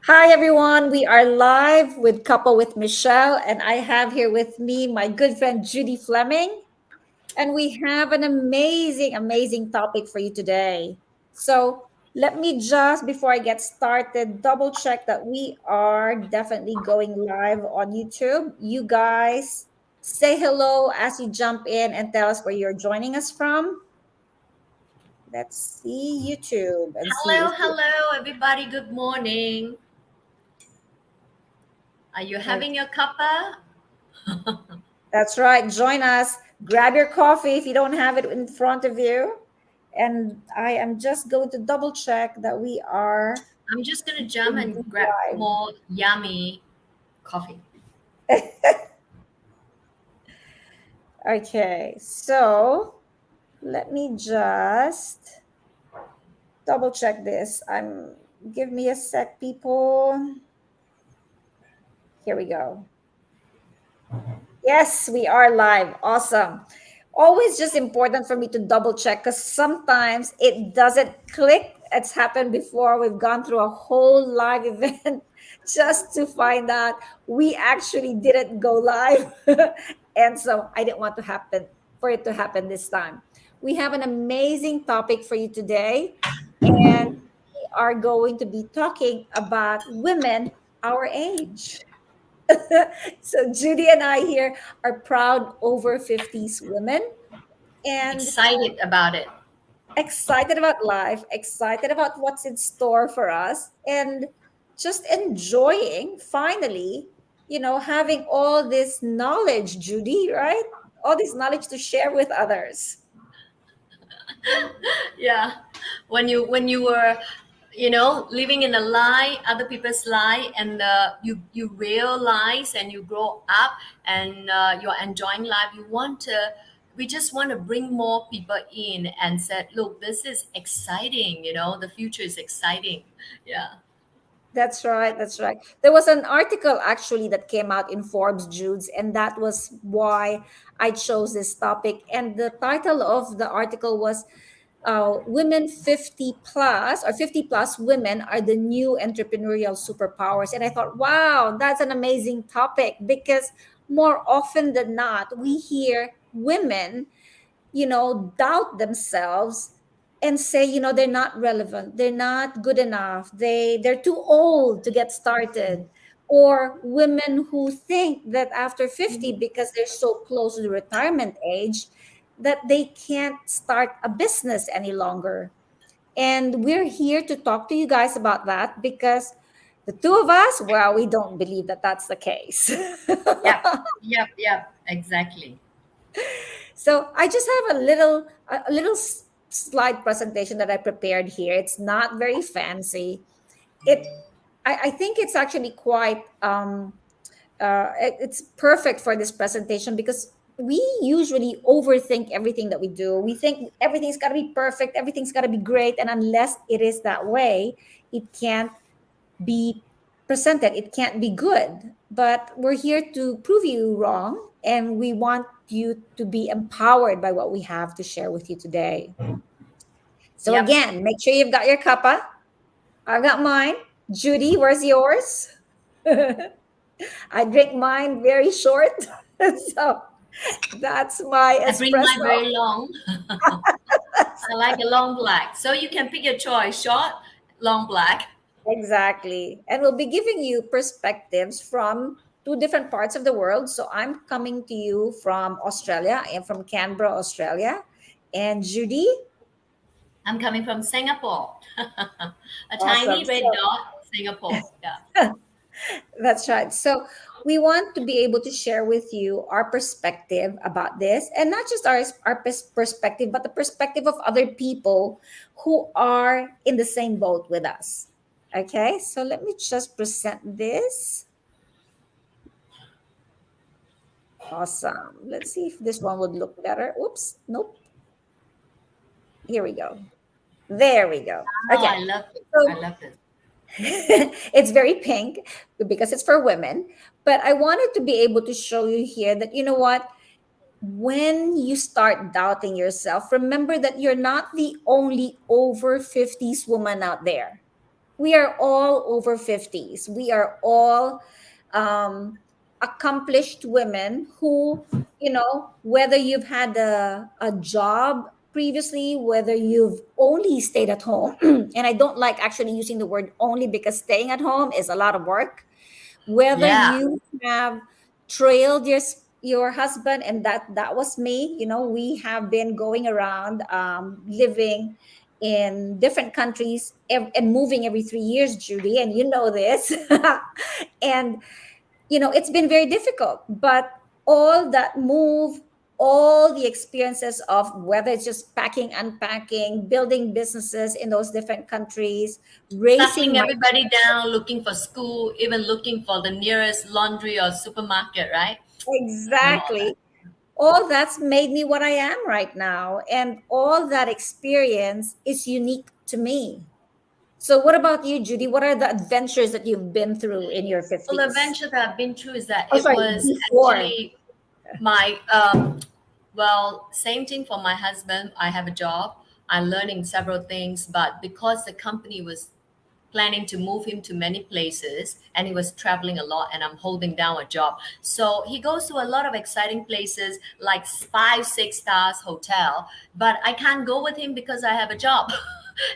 Hi, everyone. We are live with Couple with Michelle, and I have here with me my good friend Judy Fleming. And we have an amazing topic for you today. So, let me just, before I get started, double check that we are definitely going live on YouTube. You guys say hello as you jump in and tell us where you're joining us from. Let's see YouTube and see Hello, if hello, everybody. Good morning. Are you having your cuppa? That's right. Join us. Grab your coffee if you don't have it in front of you. And I am just going to double check that we are I'm just gonna jump indeed and grab live. more yummy coffee. Okay, so let me just double check this. Give me a sec, people. Here we go. Yes, we are live. Awesome. Always just important for me to double check because sometimes it doesn't click. It's happened before. We've gone through a whole live event just to find out we actually didn't go live. And so I didn't want to happen for it to happen this time. We have an amazing topic for you today, and we are going to be talking about women our age. So Judy and I here are proud over 50s women and Excited about it. excited about life, excited about what's in store for us, and just enjoying finally, having all this knowledge, Judy, right? All this knowledge to share with others. Yeah. When you were, living in a lie, other people's lie, and you realize and you grow up and you're enjoying life. We just want to bring more people in and said, look, this is exciting. The future is exciting. Yeah. That's right. That's right. There was an article actually that came out in Forbes, Judes, and that was why I chose this topic. And the title of the article was Women 50 plus or 50 plus women are the new entrepreneurial superpowers. And I thought, wow, that's an amazing topic because more often than not, we hear women doubt themselves and say they're not relevant, they're not good enough, they're too old to get started, or women who think that after 50 because they're so close to the retirement age that they can't start a business any longer. And we're here to talk to you guys about that because the two of us, well, we don't believe that that's the case. Yep. Yep. Yep. Exactly. So I just have a little slide presentation that I prepared here. It's not very fancy. I think it's actually quite it's perfect for this presentation because we usually overthink everything that we do. We think everything's got to be perfect, everything's got to be great, and unless it is that way, it can't be presented. It can't be good. But we're here to prove you wrong, and we want you to be empowered by what we have to share with you today. So, Yep. again, make sure you've got your cuppa. I've got mine. Judy, where's yours? I drink mine very short. So, that's my I bring mine espresso. very long. I like a long black. So you can pick your choice, short, long black. Exactly. And we'll be giving you perspectives from two different parts of the world. So I'm coming to you from Australia. I am from Canberra, Australia. And Judy, I'm coming from Singapore. A awesome. tiny red So dot, Singapore. Yeah. that's right. So we want to be able to share with you our perspective about this, and not just our perspective, but the perspective of other people who are in the same boat with us. Okay, so let me just present this. Awesome. Let's see if this one would look better. Oops, nope. Here we go. There we go. Oh, Okay. I love it. I So love it. it's very pink because it's for women. But I wanted to be able to show you here that, you know what? When you start doubting yourself, remember that you're not the only over 50s woman out there. we are all over 50s. We are all um, accomplished women who, whether you've had a job previously, whether you've only stayed at home, and I don't like actually using the word only because staying at home is a lot of work, whether Yeah. you have trailed your husband, and that was me. We have been going around, living in different countries, and moving every 3 years, Judy, and you know this. And it's been very difficult, but all that move, all the experiences of whether it's just packing, unpacking, building businesses in those different countries, raising Settling my everybody down, looking for school, even looking for the nearest laundry or supermarket, right? And all that. exactly, all that's made me what I am right now. And all that experience is unique to me. So, what about you, Judy? What are the adventures that you've been through in your Well, the 50s? adventure that I've been through is that Oh, it sorry, was before. actually my well, same thing for my husband. I have a job. I'm learning several things, but because the company was planning to move him to many places and he was traveling a lot and I'm holding down a job, so he goes to a lot of exciting places like 5 6 stars hotel, but I can't go with him because I have a job.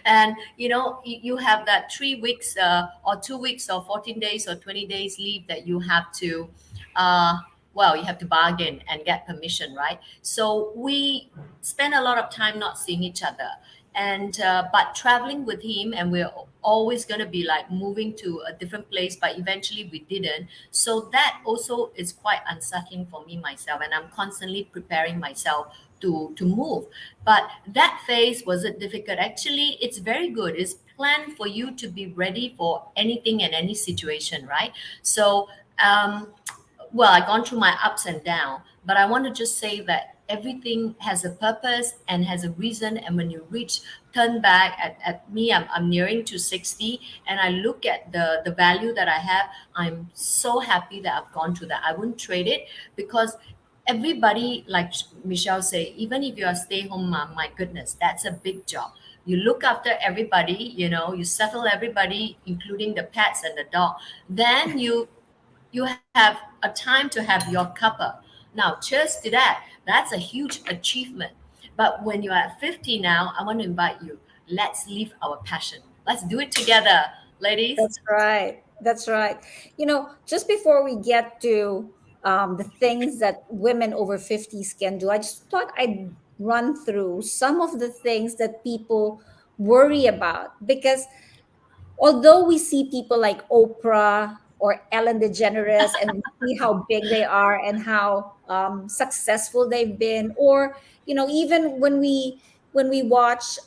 And you have that 3 weeks or 2 weeks or 14 days or 20 days leave that you have to uh, well, you have to bargain and get permission, right? So we spend a lot of time not seeing each other, and but traveling with him, and we're always going to be like moving to a different place, but eventually we didn't. So that also is quite unsettling for me myself, and I'm constantly preparing myself to move. But that phase was it difficult? Actually, it's very good. It's planned for you to be ready for anything and any situation, right? So well, I've gone through my ups and downs, but I want to just say that everything has a purpose and has a reason. And when you turn back at me, I'm nearing to 60, and I look at the value that I have, I'm so happy that I've gone through that. I wouldn't trade it, because everybody, like Michelle say, even if you're a stay-home mom, my goodness, that's a big job. You look after everybody, you settle everybody, including the pets and the dog. Then you have a time to have your cuppa. Now, cheers to that. That's a huge achievement. But when you're at 50 now, I want to invite you. Let's live our passion. Let's do it together, ladies. That's right. That's right. Just before we get to the things that women over 50s can do, I just thought I'd run through some of the things that people worry about. Because although we see people like Oprah or Ellen DeGeneres, and we see how big they are and how successful they've been, or even when we watch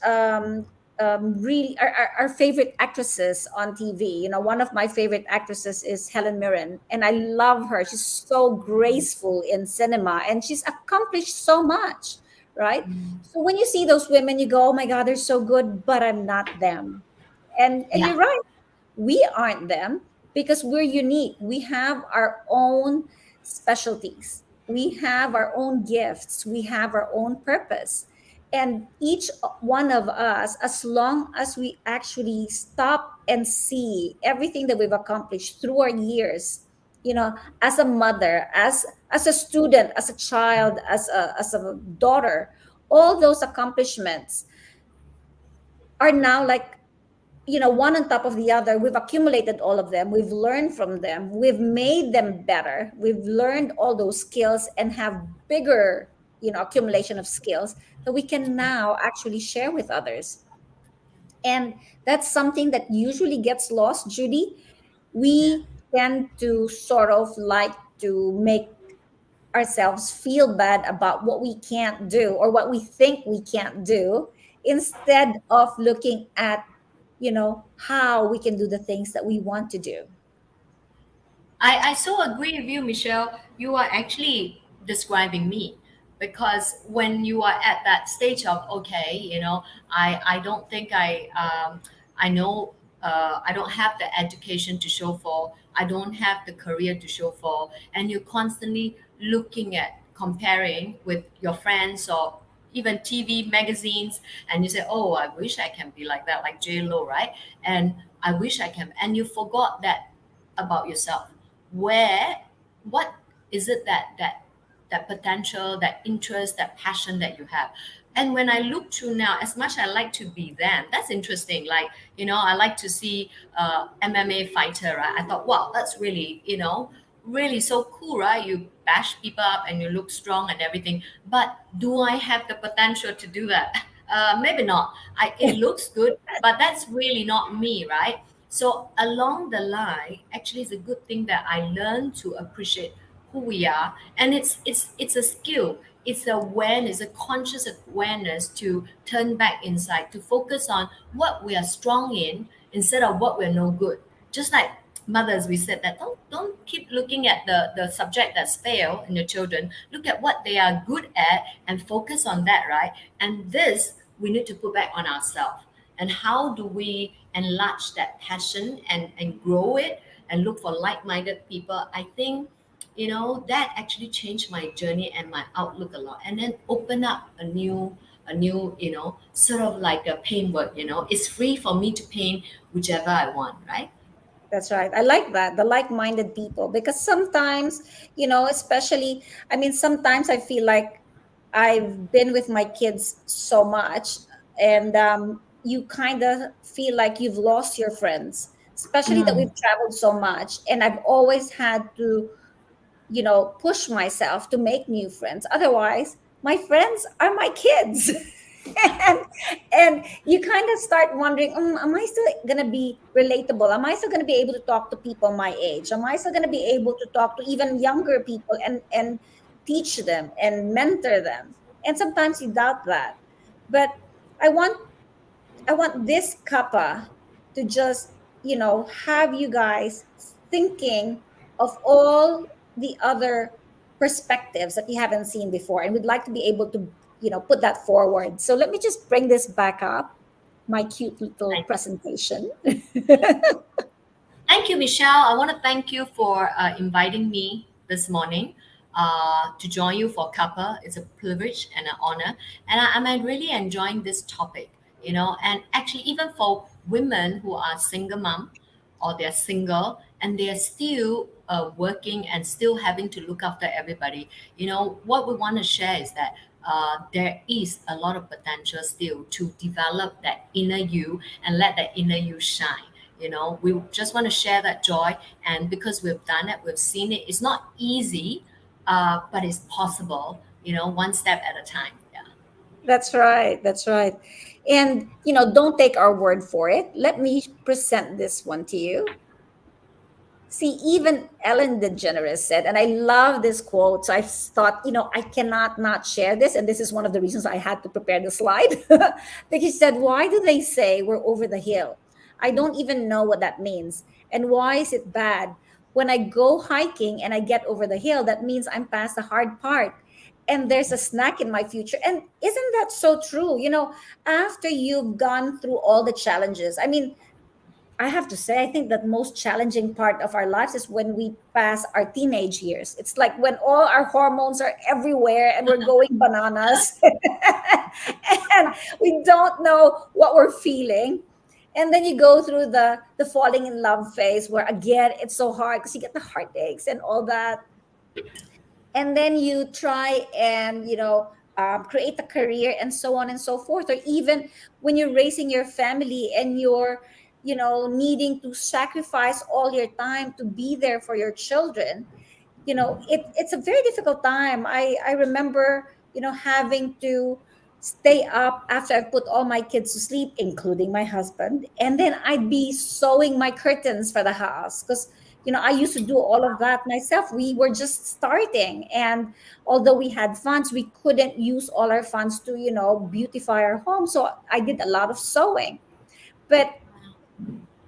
really our favorite actresses on TV. One of my favorite actresses is Helen Mirren, and I love her. She's so graceful in cinema, and she's accomplished so much, right? So when you see those women, you go, "Oh my God, they're so good," but I'm not them. And Yeah. you're right, we aren't them, because we're unique. We have our own specialties, we have our own gifts, we have our own purpose. And each one of us, as long as we actually stop and see everything that we've accomplished through our years, as a mother, as a student, as a child, as a daughter, all those accomplishments are now like, one on top of the other. We've accumulated all of them, we've learned from them, we've made them better, we've learned all those skills and have bigger, accumulation of skills that we can now actually share with others. And that's something that usually gets lost, Judy. Yeah. We tend to sort of like to make ourselves feel bad about what we can't do or what we think we can't do, instead of looking at how we can do the things that we want to do. I so agree with you, Michelle. You are actually describing me, because when you are at that stage of, okay, I don't think I know, I don't have the education to show for, I don't have the career to show for, and you're constantly looking at comparing with your friends or even TV magazines, and you say, "Oh, I wish I can be like that, like J Lo, right?" And I wish I can, and you forgot that about yourself. Where, what is it that potential, that interest, that passion that you have? And when I look through now, as much I like to be them, that's interesting. Like, I like to see MMA fighter, right? I thought, wow, that's really, really so cool, right? You bash people up and you look strong and everything. But do I have the potential to do that? Maybe not. It looks good, but that's really not me, right? So along the line, actually, it's a good thing that I learned to appreciate who we are, and it's a skill. It's awareness, a conscious awareness to turn back inside, to focus on what we are strong in instead of what we're no good. Just like mothers, we said that don't keep looking at the subject that's fail in your children. Look at what they are good at and focus on that, right? And this we need to put back on ourselves. And how do we enlarge that passion and grow it and look for like-minded people? I think that actually changed my journey and my outlook a lot, and then open up a new sort of like a paint work. It's free for me to paint whichever I want, right? That's right. I like that, the like minded people, because sometimes, especially, I mean, sometimes I feel like I've been with my kids so much, and you kind of feel like you've lost your friends, especially that we've traveled so much. And I've always had to push myself to make new friends. Otherwise, my friends are my kids. and and you kind of start wondering, am I still going to be relatable? Am I still going to be able to talk to people my age? Am I still going to be able to talk to even younger people and teach them and mentor them? And sometimes you doubt that. But I want I want this kappa to just, have you guys thinking of all the other perspectives that you haven't seen before. And we'd like to be able to, put that forward. So let me just bring this back up, my cute little presentation. Thank you, Michelle. I want to thank you for inviting me this morning to join you for Cuppa. It's a privilege and an honor. And I'm really enjoying this topic, and actually, even for women who are single mom or they're single and they're still working and still having to look after everybody, what we want to share is that there is a lot of potential still to develop that inner you and let that inner you shine. We just want to share that joy, and because we've done it, we've seen it. It's not easy, but it's possible, one step at a time. Yeah. That's right. That's right. And, don't take our word for it. Let me present this one to you. See, even Ellen DeGeneres said, and I love this quote. So I thought, I cannot not share this. And this is one of the reasons I had to prepare the slide. Because she said, why do they say we're over the hill? I don't even know what that means. And why is it bad? When I go hiking and I get over the hill, that means I'm past the hard part. And there's a snack in my future. And isn't that so true? After you've gone through all the challenges, I mean, I have to say, I think that most challenging part of our lives is when we pass our teenage years. It's like when all our hormones are everywhere and we're going bananas and we don't know what we're feeling. And then you go through the falling in love phase where again it's so hard because you get the heartaches and all that, and then you try and create a career and so on and so forth, or even when you're raising your family and you're needing to sacrifice all your time to be there for your children. It's a very difficult time. I remember having to stay up after I've put all my kids to sleep, including my husband, and then I'd be sewing my curtains for the house because I used to do all of that myself. We were just starting, and although we had funds, we couldn't use all our funds to beautify our home. So I did a lot of sewing. But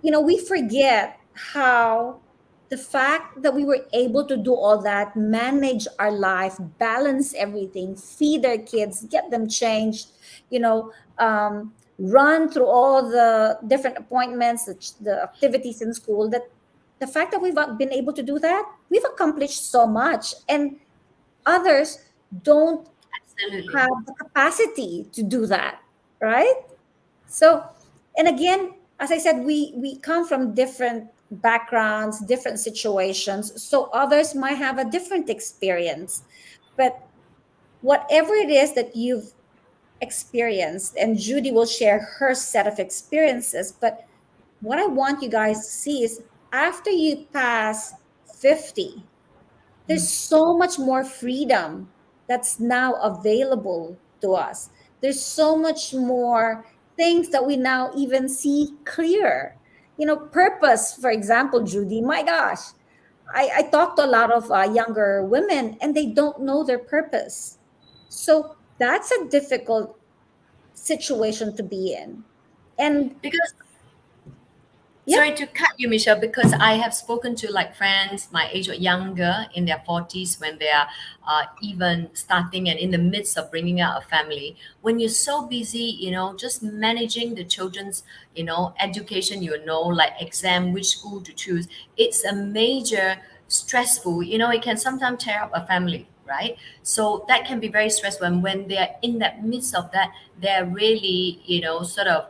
we forget how the fact that we were able to do all that, manage our life, balance everything, feed our kids, get them changed, run through all the different appointments, the activities in school, that the fact that we've been able to do that, we've accomplished so much. And others don't Absolutely. have the capacity to do that, right? So, and again, as I said, we come from different backgrounds, different situations. So others might have a different experience. But whatever it is that you've experienced, and Judy will share her set of experiences. But what I want you guys to see is after you pass 50, there's so much more freedom that's now available to us. There's so much more things that we now even see clear. Purpose, for example, Judy, my gosh, I talk to a lot of younger women and they don't know their purpose. So that's a difficult situation to be in. And Because yeah, sorry to cut you, Michelle, because I have spoken to like friends my age or younger in their 40s when they are even starting and in the midst of bringing out a family. When you're so busy, just managing the children's, education, like exam, which school to choose, it's a major stressful, it can sometimes tear up a family. Right, so that can be very stressful. And when they're in that midst of that, they're really, sort of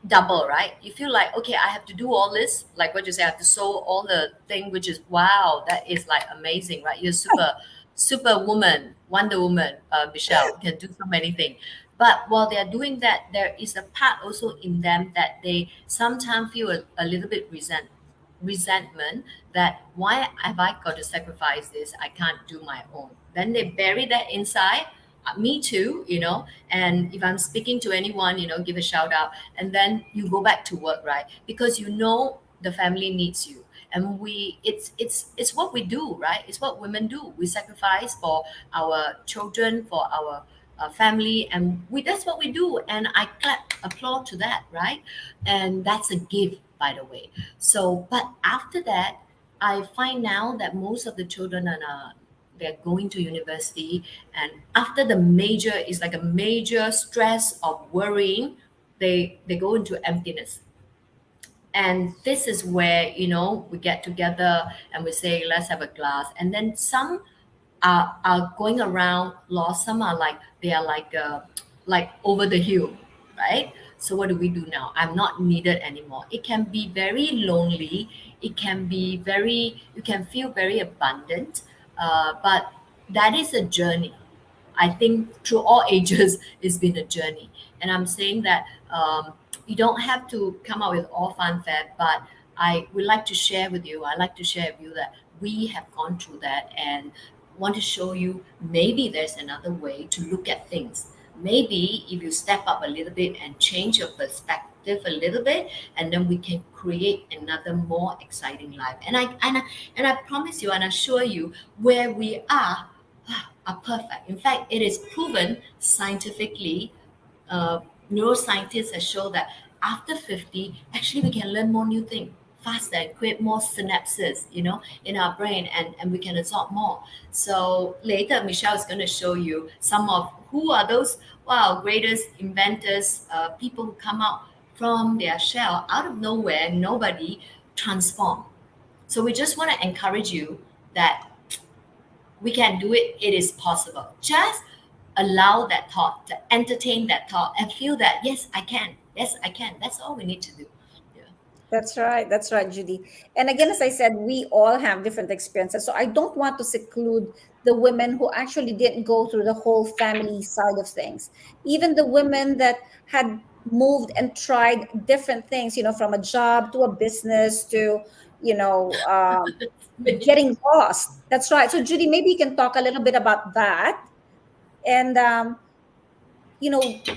double, right? You feel like, okay, I have to do all this, like what you say, I have to sew all the thing, which is wow, that is like amazing, right? You're super woman, Wonder Woman, Michelle can do so many things. But while they are doing that, there is a part also in them that they sometimes feel a little bit resentment, that why have I got to sacrifice this? I can't do my own. Then they bury that inside. Me too, and if I'm speaking to anyone, give a shout out, and then you go back to work, right? Because the family needs you. And it's what we do, right? It's what women do. We sacrifice for our children, for our family, and that's what we do. And I applaud to that, right? And that's a gift, by the way. So, but after that, I find now that most of the children are they're going to university, and after the major is like a major stress of worrying, they go into emptiness. And this is where we get together and we say, let's have a glass. And then some are going around lost, some are like they are like over the hill, right? So what do we do now? I'm not needed anymore. It can be very lonely. It can be very, you can feel very abundant, but that is a journey. I think through all ages, it's been a journey. And I'm saying that you don't have to come up with all fanfare, but I would like to share with you, I like to share with you that we have gone through that and want to show you maybe there's another way to look at things. Maybe if you step up a little bit and change your perspective a little bit, and then we can create another more exciting life. And I promise you and assure you, where we are perfect. In fact, it is proven scientifically. Uh, Neuroscientists have shown that after 50, actually we can learn more new things faster and create more synapses, in our brain, and we can absorb more. So later, Michelle is going to show you some of who are those wow greatest inventors, people who come out from their shell out of nowhere, nobody transform. So we just want to encourage you that we can do it. It is possible. Just allow that thought, to entertain that thought, and feel that yes, I can. Yes, I can. That's all we need to do. Yeah. that's right. That's right, Judy. And again, as I said, we all have different experiences. So I don't want to seclude the women who actually didn't go through the whole family side of things. Even the women that had moved and tried different things, from a job to a business to, you know, um, getting lost. That's right. So, Judy, maybe you can talk a little bit about that, and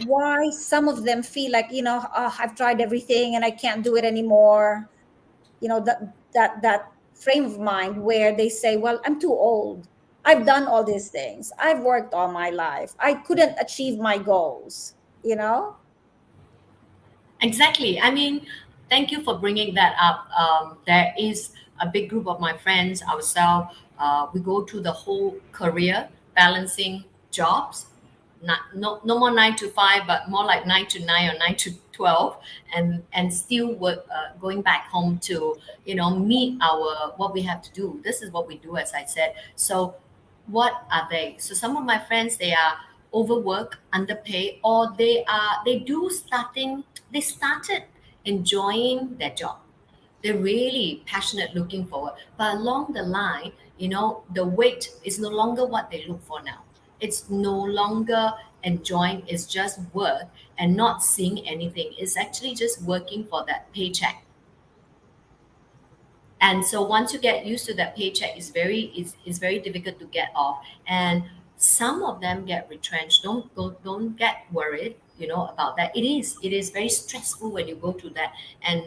why some of them feel like, oh, I've tried everything and I can't do it anymore. That frame of mind where they say, well, I'm too old, I've done all these things, I've worked all my life, I couldn't achieve my goals. Exactly. I mean, thank you for bringing that up. There is a big group of my friends, ourselves. We go through the whole career balancing jobs, not no more 9 to 5, but more like 9 to 9 or 9 to 12, and still work, going back home to meet our what we have to do. This is what we do, as I said. So, what are they? So some of my friends, they are overwork, underpay, or they started enjoying their job. They're really passionate looking forward. But along the line, the weight is no longer what they look for now. It's no longer enjoying, it's just work and not seeing anything. It's actually just working for that paycheck. And so once you get used to that paycheck, it's very difficult to get off. And some of them get retrenched. Don't get worried, about that. It is very stressful when you go through that, and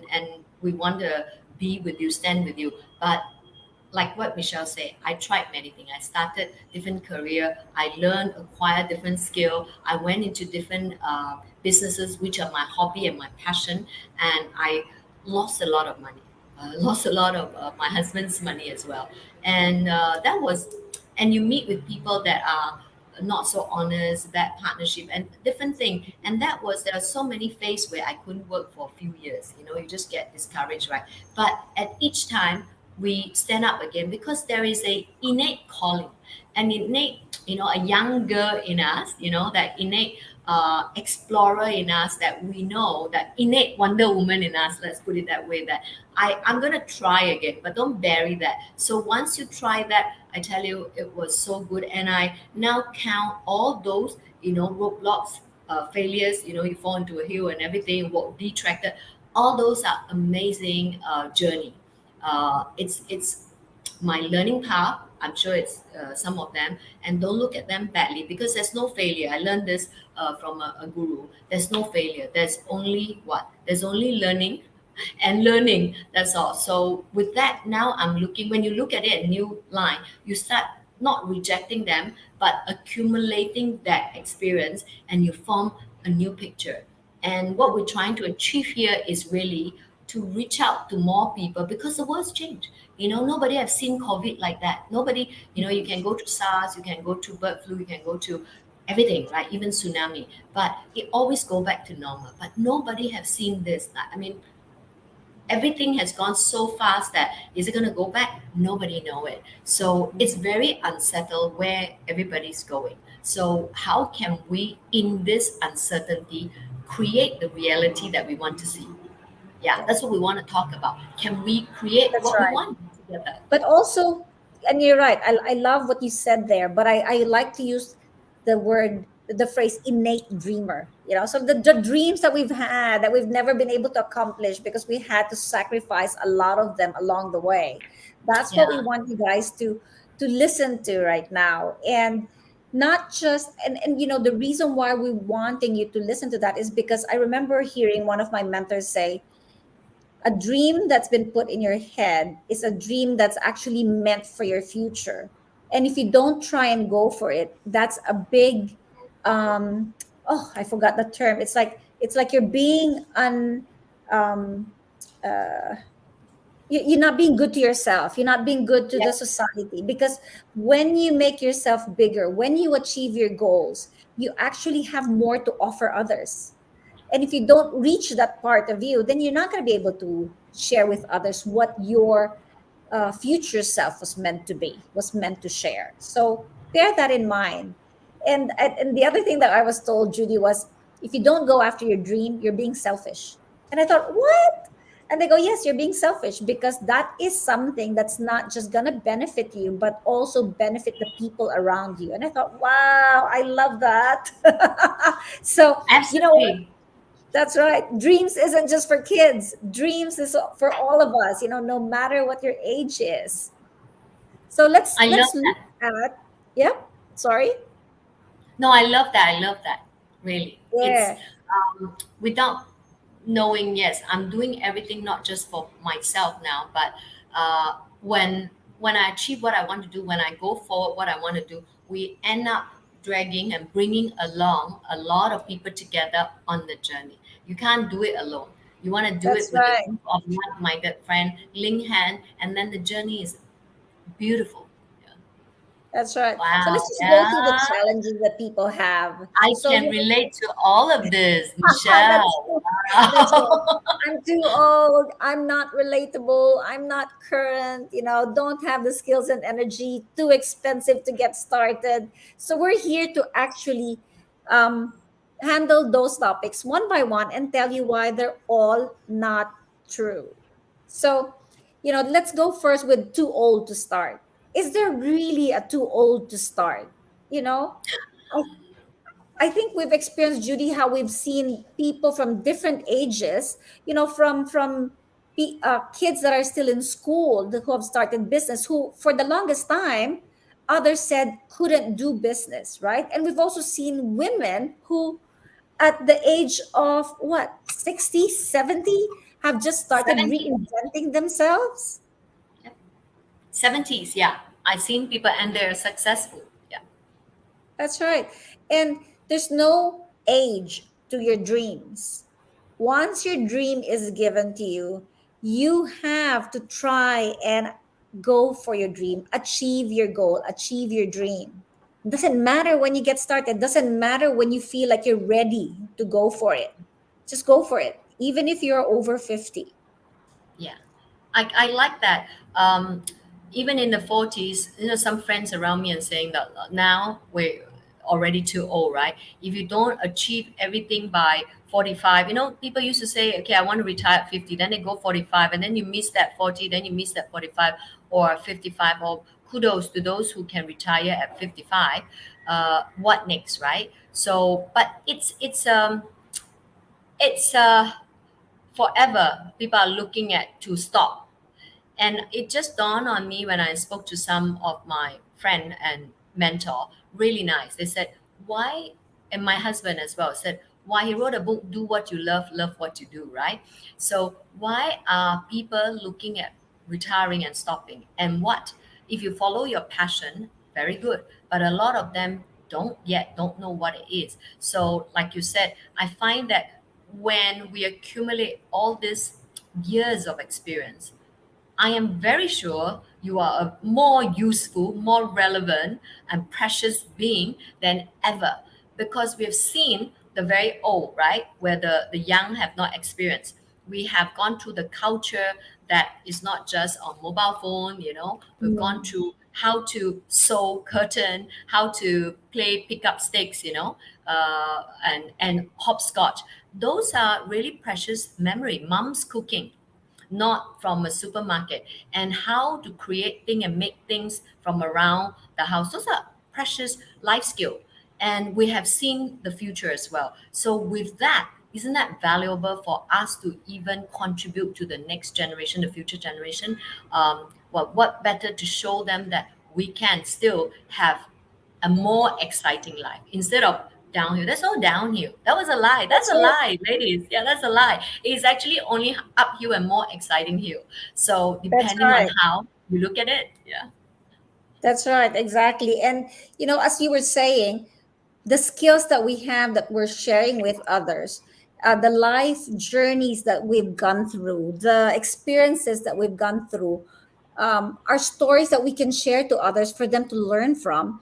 we want to be with you, stand with you. But like what Michelle said, I tried many things. I started different career. I learned, acquired different skill. I went into different businesses, which are my hobby and my passion, and I lost a lot of money. Lost a lot of my husband's money as well, and that was. And you meet with people that are not so honest, bad partnership, and different thing. And that was there are so many phases where I couldn't work for a few years. You just get discouraged, right? But at each time we stand up again because there is a innate calling, an innate, a young girl in us, that innate explorer in us, that we know, that innate Wonder Woman in us, let's put it that way, that I'm going to try again, but don't bury that. So once you try that, I tell you, it was so good. And I now count all those, roadblocks, failures, you fall into a hill and everything, what detracted, all those are amazing journey. It's my learning path. I'm sure it's some of them, and don't look at them badly because there's no failure. I learned this from a guru. There's no failure. There's only what? There's only learning and learning. That's all. So with that, now I'm looking. When you look at it, a new line, you start not rejecting them, but accumulating that experience, and you form a new picture. And what we're trying to achieve here is really to reach out to more people because the world's changed. Nobody have seen COVID like that. Nobody, you can go to SARS, you can go to bird flu, you can go to everything, right? Even tsunami. But it always go back to normal. But nobody have seen this. I mean, everything has gone so fast that is it going to go back? Nobody know it. So it's very unsettled where everybody's going. So how can we, in this uncertainty, create the reality that we want to see? Yeah, Yeah, that's what we want to talk about. Can we create that's what we right. want together? But also, and you're right, I love what you said there, but I like to use the phrase innate dreamer, so the dreams that we've had that we've never been able to accomplish because we had to sacrifice a lot of them along the way. That's what we Yeah, want you guys to listen to right now. And not just, and the reason why we wanting you to listen to that is because I remember hearing one of my mentors say, a dream that's been put in your head is a dream that's actually meant for your future. And if you don't try and go for it, that's a big oh, I forgot the term. It's like you're being um uh you're not being good to yourself, you're not being good to yeah, the society, because when you make yourself bigger, when you achieve your goals, you actually have more to offer others. And if you don't reach that part of you, then you're not going to be able to share with others what your future self was meant to be, was meant to share. So bear that in mind. And the other thing that I was told, Judy, was if you don't go after your dream, you're being selfish. And I thought, what? And they go, yes, you're being selfish because that is something that's not just going to benefit you, but also benefit the people around you. And I thought, wow, I love that. So, you know what? absolutely. That's right. Dreams isn't just for kids. Dreams is for all of us, no matter what your age is. So let's I love let's look that. at, yeah, sorry. No, I love that. I love that. Really. It's Yeah, without knowing, yes, I'm doing everything not just for myself now, but when I achieve what I want to do, when I go forward what I want to do, we end up dragging and bringing along a lot of people together on the journey. You can't do it alone. You want to do that's it with a right. group of like-minded friends, link hand, and then the journey is beautiful. Yeah. That's right. So let's Wow. just go through the Yeah. challenges that people have. I So can relate to all of this, that's Michelle. true. That's right. Wow. I'm too old. I'm not relatable. I'm not current. Don't have the skills and energy. Too expensive to get started. So we're here to actually um, handle those topics one by one and tell you why they're all not true. So, let's go first with too old to start. Is there really a too old to start? You know, I I think we've experienced, Judy, how we've seen people from different ages, kids that are still in school who have started business, who for the longest time others said couldn't do business, right? And we've also seen women who, at the age of what, 60, 70, have just started 70s. reinventing themselves. Yep. 70s, yeah. I've seen people and they're successful. Yeah. That's right. And there's no age to your dreams. Once your dream is given to you, you have to try and go for your dream, achieve your goal, achieve your dream. Doesn't matter when you get started, doesn't matter when you feel like you're ready to go for it. Just go for it, even if you're over 50. Yeah, I like that. Um, Even in the 40s, some friends around me are saying that now we're already too old, right? If you don't achieve everything by 45, people used to say, okay, I want to retire at 50, then they go 45, and then you miss that 40, then you miss that 45 or 55, or kudos to those who can retire at 55. What next, right? So, but it's forever people are looking at to stop. And it just dawned on me when I spoke to some of my friend and mentor, really nice. They said, why, and my husband as well said, why he wrote a book, Do What You Love, Love What You Do, right? So why are people looking at retiring and stopping? And what? If you follow your passion, very good. But a lot of them don't know what it is. So like you said, I find that when we accumulate all these years of experience, I am very sure you are a more useful, more relevant, and precious being than ever, because we've seen the very old, right? Where the young have not experienced. We have gone through the culture that is not just on mobile phone, we've gone Mm. through how to sew curtain, how to play pick up sticks, and hopscotch. Those are really precious memory. Mom's cooking, not from a supermarket, and how to create things and make things from around the house. Those are precious life skill, and we have seen the future as well. So with that, isn't that valuable for us to even contribute to the next generation, the future generation? Well, what better to show them that we can still have a more exciting life instead of downhill. That's all downhill. That was a lie. That's That's a right. lie, ladies. Yeah, that's a lie. It's actually only uphill and more exciting hill. So That's depending on right. how you look at it, yeah, That's right. Exactly. And, as you were saying, the skills that we have that we're sharing with others, the life journeys that we've gone through, the experiences that we've gone through, are stories that we can share to others for them to learn from,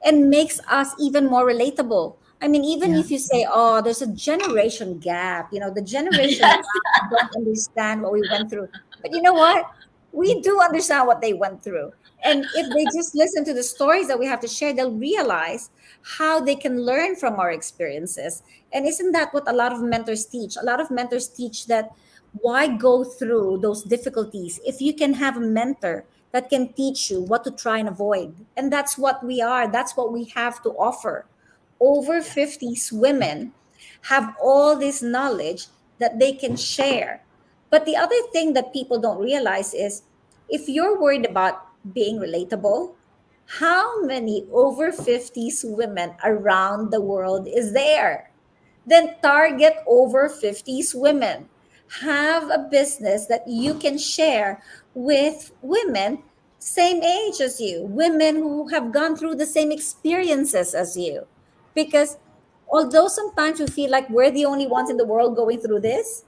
and makes us even more relatable. I mean, even yeah, if you say, oh, there's a generation gap, the generation yes, now don't understand what we went through. But you know what? We do understand what they went through. And if they just listen to the stories that we have to share, they'll realize how they can learn from our experiences. And isn't that what a lot of mentors teach? A lot of mentors teach that why go through those difficulties if you can have a mentor that can teach you what to try and avoid. And that's what we are, that's what we have to offer. Over yeah, 50s women have all this knowledge that they can share. But the other thing that people don't realize is, if you're worried about being relatable, how many over 50s women around the world is there? Then target over 50s women. Have a business that you can share with women same age as you, women who have gone through the same experiences as you. Because although sometimes we feel like we're the only ones in the world going through this,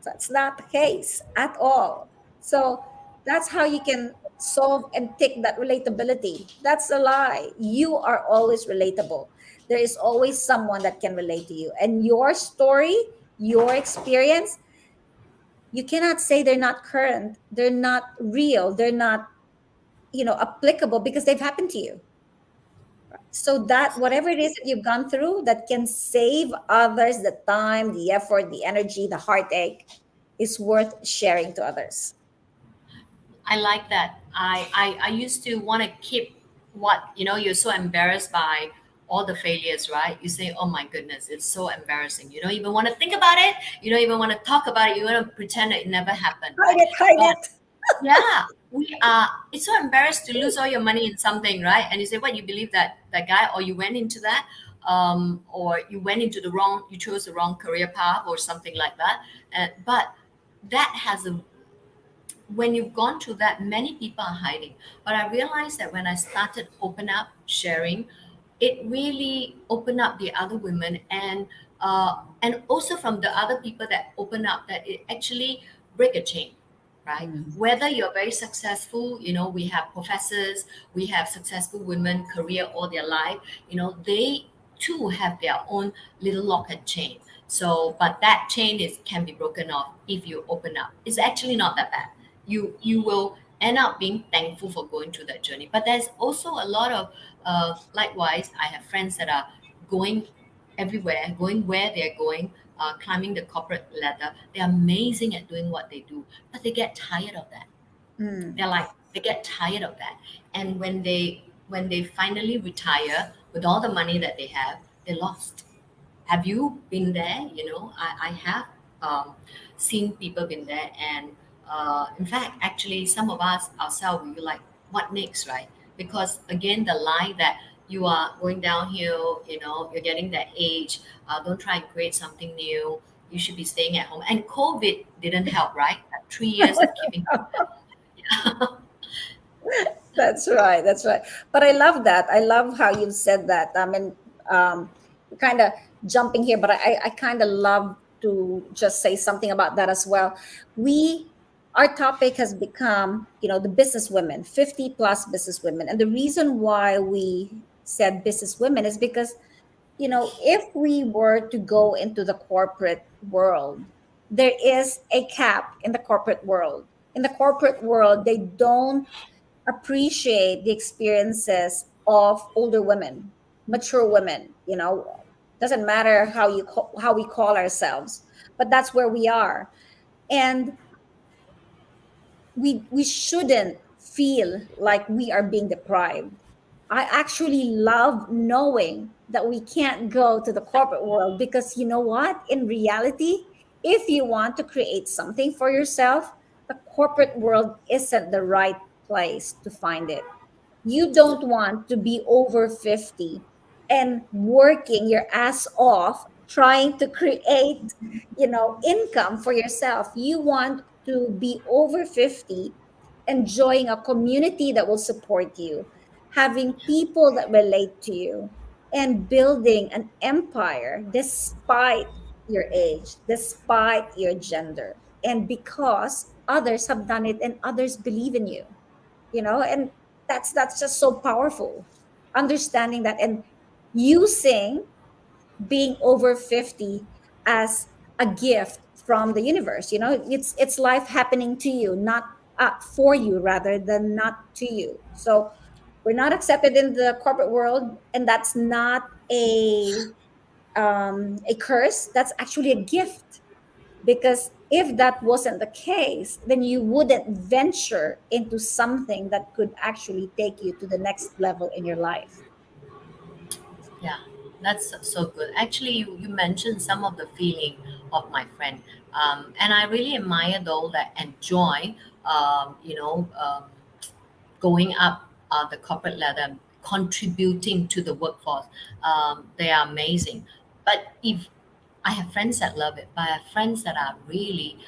that's not the case at all. So that's how you can solve and take that relatability. That's a lie. You are always relatable. There is always someone that can relate to you. And your story, your experience, you cannot say they're not current, they're not real, they're not, applicable, because they've happened to you. so that whatever it is that you've gone through that can save others the time, the effort, the energy, the heartache, is worth sharing to others. I like that. I used to want to keep what, you're so embarrassed by all the failures, right? You say, oh my goodness, it's so embarrassing. You don't even want to think about it. You don't even want to talk about it. You want to pretend that it never happened, Hide right? it, hide But it. yeah, we are, it's so embarrassed to lose all your money in something, right? And you say, what, you believe that guy, or you went into that, or you went into you chose the wrong career path or something like that. But that has a when you've gone through that, many people are hiding. But I realized that when I started open up, sharing, it really opened up the other women, and also from the other people that open up, that it actually break a chain, right? Mm. Whether you're very successful, we have professors, we have successful women, career all their life, they too have their own little lock and chain. So, but that chain is can be broken off if you open up. It's actually not that bad. You will end up being thankful for going through that journey. But there's also a lot of likewise, I have friends that are going everywhere, going where they're going, climbing the corporate ladder. They're amazing at doing what they do, but they get tired of that. Mm. They get tired of that. And when they finally retire with all the money that they have, they lost. Have you been there? I have seen people been there, and in fact, actually, some of us ourselves, we were like, what next, right? Because again, the lie that you are going downhill, you're getting that age, don't try and create something new. You should be staying at home. And COVID didn't help, right? That 3 years of keeping people at home. That's right. That's right. But I love that. I love how you said that. I mean, kind of jumping here, but I kind of love to just say something about that as well. We, our topic has become, the business women, 50 plus business women. And the reason why we said business women is because, if we were to go into the corporate world, there is a cap in the corporate world. In the corporate world, they don't appreciate the experiences of older women, mature women. Doesn't matter how we call ourselves, but that's where we are. And we shouldn't feel like we are being deprived. I actually love knowing that we can't go to the corporate world, because you know what? In reality, if you want to create something for yourself, the corporate world isn't the right place to find it. You don't want to be over 50 and working your ass off trying to create, income for yourself. You want to be over 50, enjoying a community that will support you, having people that relate to you, and building an empire despite your age, despite your gender, and because others have done it and others believe in you. And that's just so powerful, understanding that, and using being over 50 as a gift from the universe. It's life happening to you, not for you, rather than not to you. So we're not accepted in the corporate world, and that's not a curse. That's actually a gift, because if that wasn't the case, then you wouldn't venture into something that could actually take you to the next level in your life. Yeah, that's so good. Actually, you mentioned some of the feeling of my friend, and I really admire those that enjoy, going up the corporate ladder, contributing to the workforce. They are amazing. But if I have friends that love it, but I have friends that are really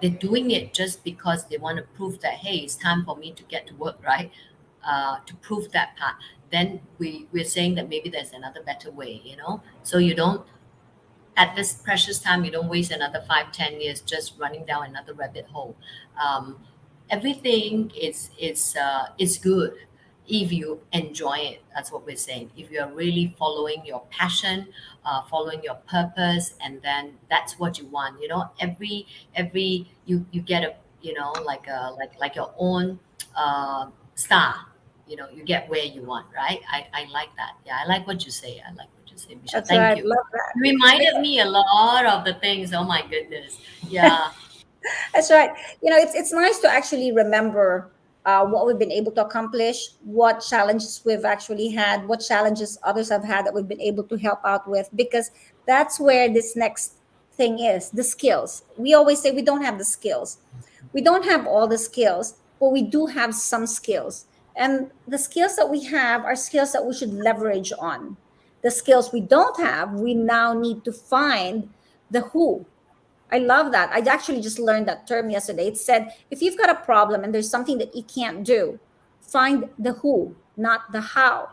they're doing it just because they want to prove that, hey, it's time for me to get to work, right? To prove that part. Then we're saying that maybe there's another better way, So you don't, at this precious time, you don't waste another 5, 10 years just running down another rabbit hole. Um, Everything is good if you enjoy it. That's what we're saying. If you are really following your passion, following your purpose, and then that's what you want. Every you get a like your own star. you get where you want, right? I like that. Yeah, I like what you say. I like what you say, Michelle. That's Thank right. you. Love that. You reminded me a lot of the things. Oh my goodness. Yeah. That's right. It's nice to actually remember what we've been able to accomplish, what challenges we've actually had, what challenges others have had that we've been able to help out with, because that's where this next thing is, the skills. We always say we don't have the skills. We don't have all the skills, but we do have some skills. And the skills that we have are skills that we should leverage on. The skills we don't have, we now need to find the who. I love that. I actually just learned that term yesterday. It said if you've got a problem and there's something that you can't do, find the who, not the how.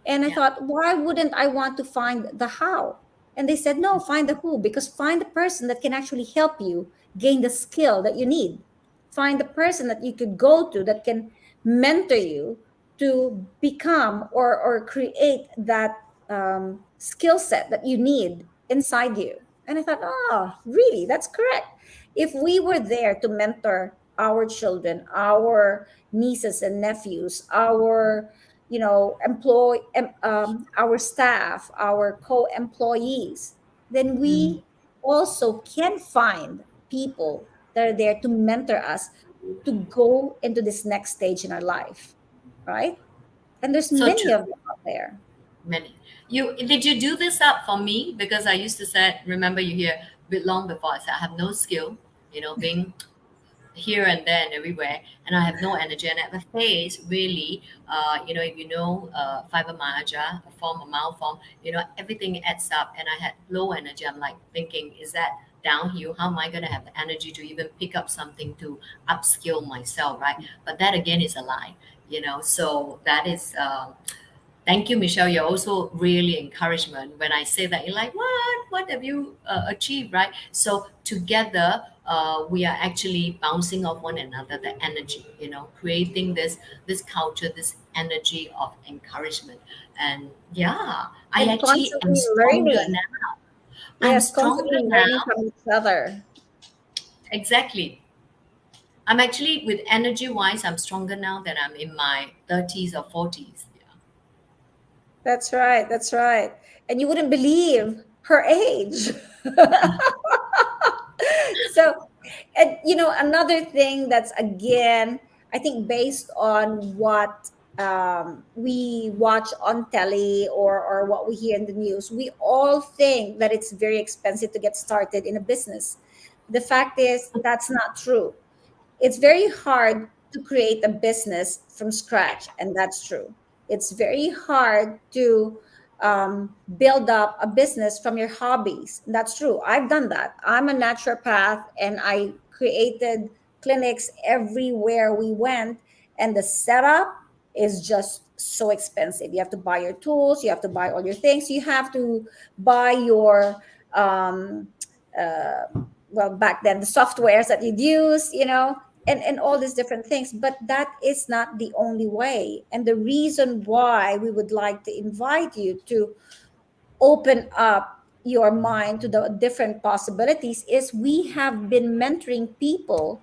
And I Yeah. thought, why wouldn't I want to find the how? And they said, no, find the who, because find the person that can actually help you gain the skill that you need. Find the person that you could go to that can mentor you to become or create that skill set that you need inside you. And I thought, oh, really? That's correct. If we were there to mentor our children, our nieces and nephews, our our staff, our co-employees, then Mm, we also can find people that are there to mentor us to go into this next stage in our life, right? And there's so many true. of them out there. Many. Did you do this up for me? Because I used to say, remember you here bit long before I said I have no skill, being here and there and everywhere, and I have no energy. And at the face, really, if fibromyalgia, a form of malform, everything adds up, and I had low energy. I'm like thinking, is that downhill? How am I going to have the energy to even pick up something to upskill myself, right? But that again is a lie, So that is. Thank you, Michelle. You're also really encouragement. When I say that, you're like, what? What have you achieved, right? So together, we are actually bouncing off one another, the energy, creating this culture, this energy of encouragement. And yeah, I And actually am constantly stronger learning. now. I'm Yes, stronger constantly learning now. from each other. Exactly. I'm actually, with energy wise, I'm stronger now than I'm in my 30s or 40s. Yeah. That's right. That's right. And you wouldn't believe her age. So, and another thing that's, again, I think based on what we watch on telly, or what we hear in the news, we all think that it's very expensive to get started in a business. The fact is, that's not true. It's very hard to create a business from scratch, and that's true. It's very hard to build up a business from your hobbies. That's true. I've done that. I'm a naturopath, and I created clinics everywhere we went, and the setup is just so expensive. You have to buy your tools, you have to buy all your things, you have to buy your um, well, back then, the softwares that you'd use, and all these different things. But that is not the only way. And the reason why we would like to invite you to open up your mind to the different possibilities is we have been mentoring people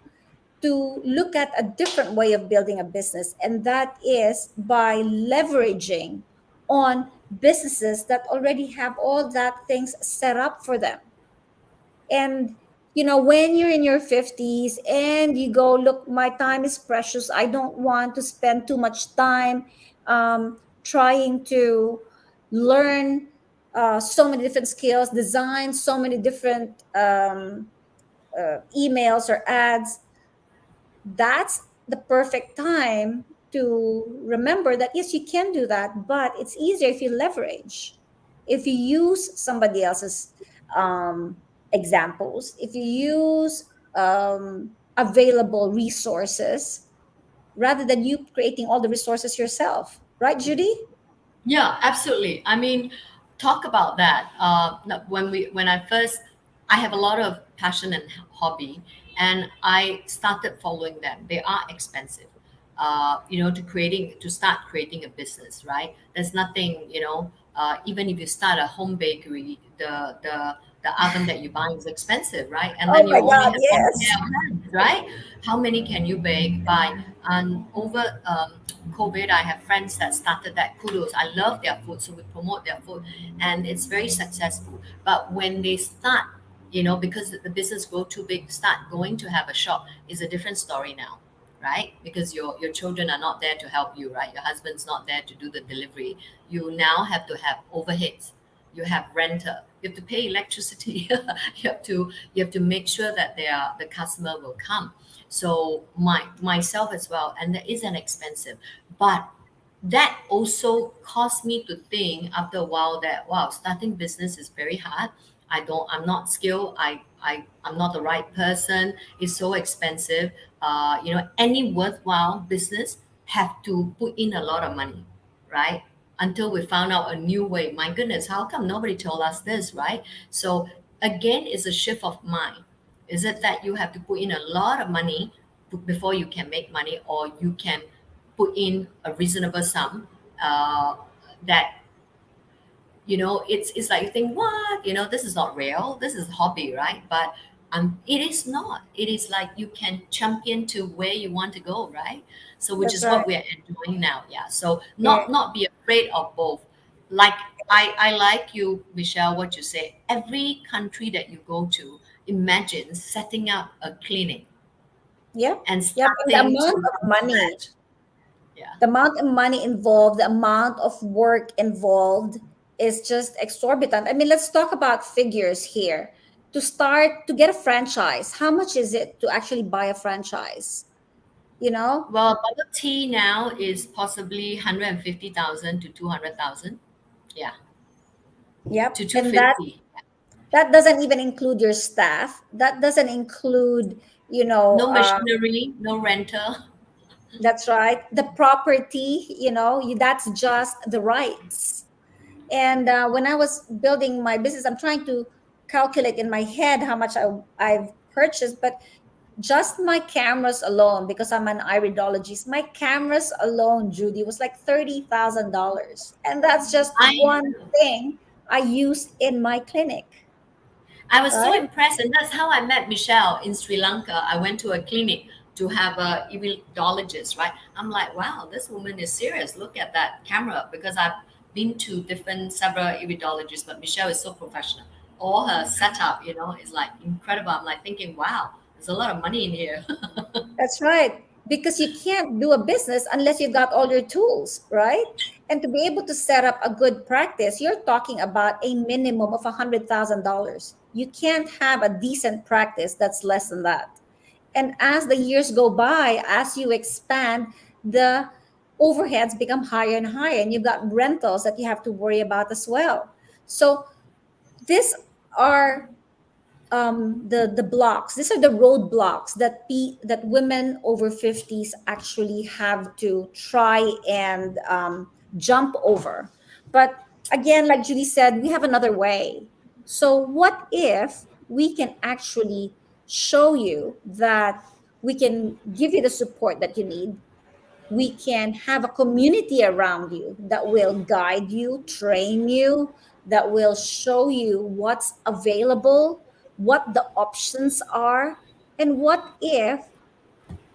to look at a different way of building a business. And that is by leveraging on businesses that already have all that things set up for them. And when you're in your 50s and you go, look, my time is precious, I don't want to spend too much time trying to learn so many different skills, design so many different emails or ads. That's the perfect time to remember that yes, you can do that, but it's easier if you leverage, if you use somebody else's um, examples, if you use available resources rather than you creating all the resources yourself, right, Judy? Yeah, absolutely. I mean, talk about that. No, when I first, I have a lot of passion and hobby, and I started following them. They are expensive. To start creating a business, right? There's nothing, even if you start a home bakery, the oven that you buy is expensive, right? And Oh then you my only God, have one pair yes. of hands, right? How many can you buy? And over COVID, I have friends that started that. Kudos. I love their food, so we promote their food, and it's very successful. But when they start, because the business grow too big, start going to have a shop is a different story now, right? Because your children are not there to help you, right? Your husband's not there to do the delivery. You now have to have overheads. You have renter. You have to pay electricity. You have to make sure that the customer will come. So myself as well, and that isn't expensive, but that also caused me to think after a while that wow, starting business is very hard. I'm not skilled. I'm not the right person. It's so expensive. Any worthwhile business have to put in a lot of money, right? Until we found out a new way. My goodness, how come nobody told us this, right? So again, it's a shift of mind. Is it that you have to put in a lot of money before you can make money, or you can put in a reasonable sum that it's like you think, what, this is not real, this is a hobby, right? But it is not. It is like you can champion to where you want to go, right? So which That's is right. what we're enjoying now. Yeah, so Yeah. not be afraid of both. Like I like you, Michelle, what you say. Every country that you go to, imagine setting up a clinic Yep. and Yep. And the starting amount to of money, scratch. Yeah. the amount of money involved, the amount of work involved is just exorbitant. I mean, let's talk about figures here. To start to get a franchise, how much is it to actually buy a franchise? You know? Well, bubble tea now is possibly 150,000 to 200,000. Yeah, Yep. to And that 250. that doesn't even include your staff. That doesn't include, you know, No machinery, no rental. that's right. The property, that's just the rights. And when I was building my business, I'm trying to calculate in my head how much I've purchased, but just my cameras alone, because I'm an iridologist, my cameras alone, Judy, was like $30,000. And that's just I one thing I use in my clinic, I was so right? impressed, and that's how I met Michelle in Sri Lanka. I went to a clinic to have a iridologist, right? I'm like, wow, this woman is serious. Look at that camera, because I've been to several iridologists, but Michelle is so professional. All her setup, is like incredible. I'm like thinking, wow, there's a lot of money in here. That's right. Because you can't do a business unless you got all your tools, right? And to be able to set up a good practice, you're talking about a minimum of $100,000. You can't have a decent practice that's less than that. And as the years go by, as you expand, the overheads become higher and higher, and you've got rentals that you have to worry about as well. So these are the blocks. These are the roadblocks that that women over 50s actually have to try and jump over. But again, like Judy said, we have another way. So what if we can actually show you that we can give you the support that you need, we can have a community around you that will guide you, train you, that will show you what's available, what the options are, and what if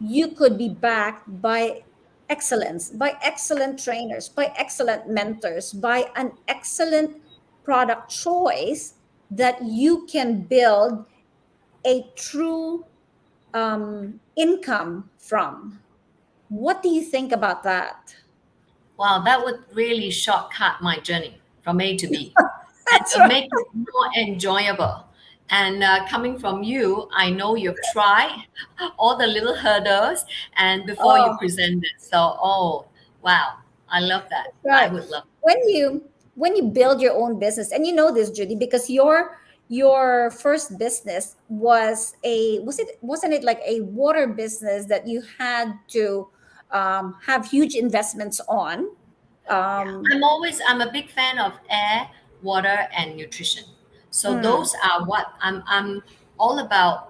you could be backed by excellence, by excellent trainers, by excellent mentors, by an excellent product choice that you can build a true income from. What do you think about that? Wow, that would really shortcut my journey from A to B, and That's right. make it more enjoyable. And coming from you, I know you've tried all the little hurdles and before you Oh, present it. So, oh, wow, I love that. I right. would love. When you build your own business, and you know this, Judy, because your first business wasn't it like a water business that you had to have huge investments on? Yeah, Um, I'm a big fan of air, water, and nutrition. So mm, those are what I'm all about.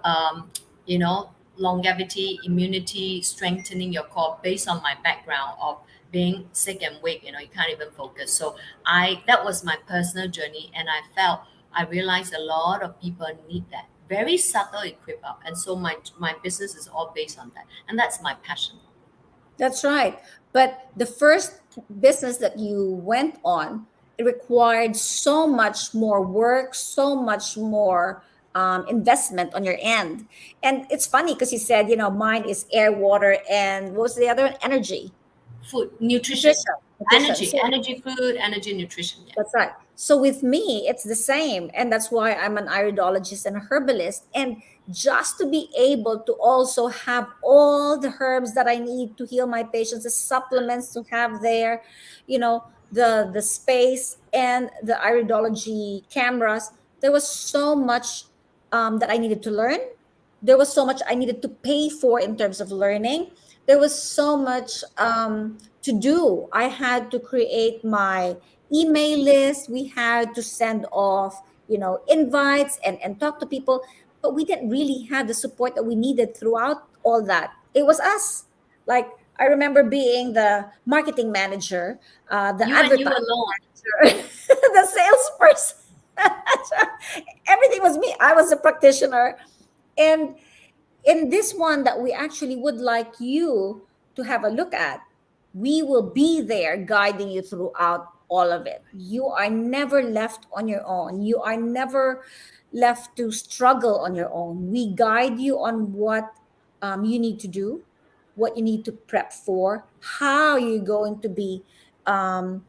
Longevity, immunity, strengthening your core based on my background of being sick and weak. You can't even focus. So that was my personal journey, and I realized a lot of people need that. very subtle equip up. And so my business is all based on that. And that's my passion. That's right. But the first business that you went on, it required so much more work, so much more investment on your end. And it's funny because you said, mine is air, water, and what was the other one? Energy, Food, nutrition, nutrition, nutrition. So energy, food, energy, nutrition. Yeah. that's right. So with me, it's the same. And that's why I'm an iridologist and a herbalist. And just to be able to also have all the herbs that I need to heal my patients, the supplements to have there, the space and the iridology cameras, there was so much that I needed to learn. There was so much I needed to pay for in terms of learning. There was so much to do. I had to create my email list. We had to send off, invites and talk to people, but we didn't really have the support that we needed throughout all that. It was us. Like, I remember being the marketing manager, the You and you advertising alone. manager, the salesperson. Everything was me. I was a practitioner. And in this one that we actually would like you to have a look at, we will be there guiding you throughout all of it. You are never left on your own. You are never left to struggle on your own. We guide you on what you need to do, what you need to prep for, how you're going to be um,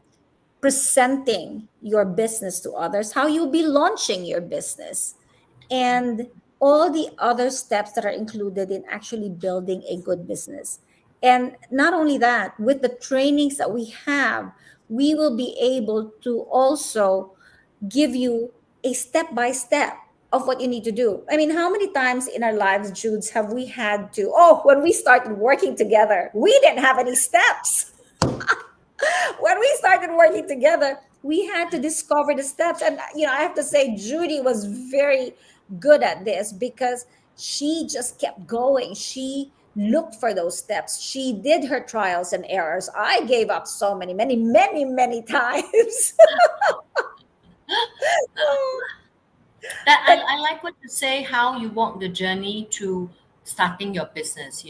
presenting your business to others, how you'll be launching your business, and all the other steps that are included in actually building a good business. And not only that, with the trainings that we have, we will be able to also give you a step by step of what you need to do. I mean, how many times in our lives, Judes, have we had to, when we started working together, we didn't have any steps. When we started working together, we had to discover the steps. And, I have to say, Judy was very good at this because she just kept going. She looked for those steps. She did her trials and errors. I gave up so many, many, many, many times. That But I like what you say, how you walk the journey to starting your business,